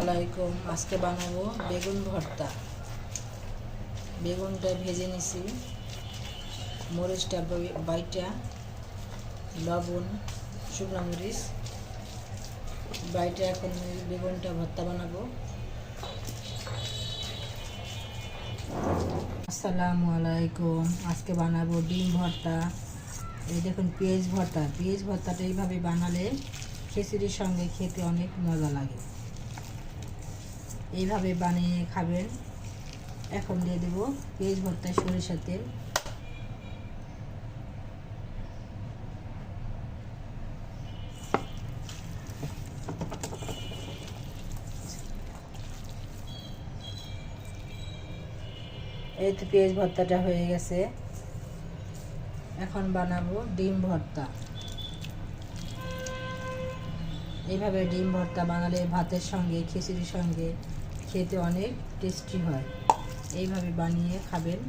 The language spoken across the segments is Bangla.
আলাইকুম। আজকে বানাবো বেগুন ভর্তা। বেগুনটা ভেজে নিছি, মরিচটা বাইটা, লবণ, শুকনো মরিচ বাইটা। এখন বেগুনটা ভর্তা বানাবো। আসসালামু আলাইকুম। আজকে বানাবো ডিম ভর্তা। এই দেখুন পেঁয়াজ ভর্তা। পেঁয়াজ ভর্তাটা এইভাবে বানালে খিচুড়ির সঙ্গে খেতে অনেক মজা লাগে। এইভাবে বানিয়ে খাবেন। এখন দিয়ে দেবো পেঁয়াজ ভর্তায় সরিষার তেল। এই তো পেঁয়াজ ভর্তাটা হয়ে গেছে। এখন বানাবো ডিম ভর্তা। এইভাবে ডিম ভর্তা বানালে ভাতের সঙ্গে খিচুড়ির সঙ্গে খেতে অনেক টেস্টি হয়। এইভাবে বানিয়ে খাবেন।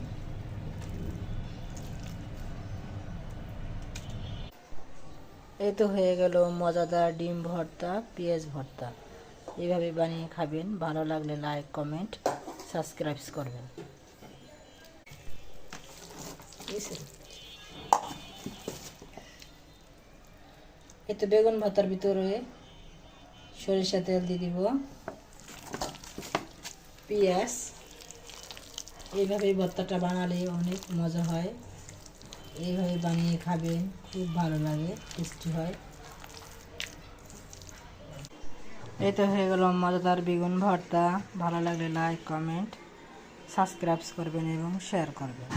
এই তো হয়ে গেল মজাদার ডিম ভর্তা, পেঁয়াজ ভর্তা। এইভাবে বানিয়ে খাবেন। ভালো লাগলে লাইক, কমেন্ট, সাবস্ক্রাইব করবেন। এই তো বেগুন ভর্তার ভিতরে সরিষা তেল দিয়ে দিব, পেঁয়াজ। এইভাবে ভর্তাটা বানালে অনেক মজা হয়। এইভাবে বানিয়ে খাবেন, খুব ভালো লাগে, টেস্টি হয়। এই তো হয়ে গেল মজাদার বেগুন ভর্তা। ভালো লাগলে লাইক, কমেন্ট, সাবস্ক্রাইব করবেন এবং শেয়ার করবেন।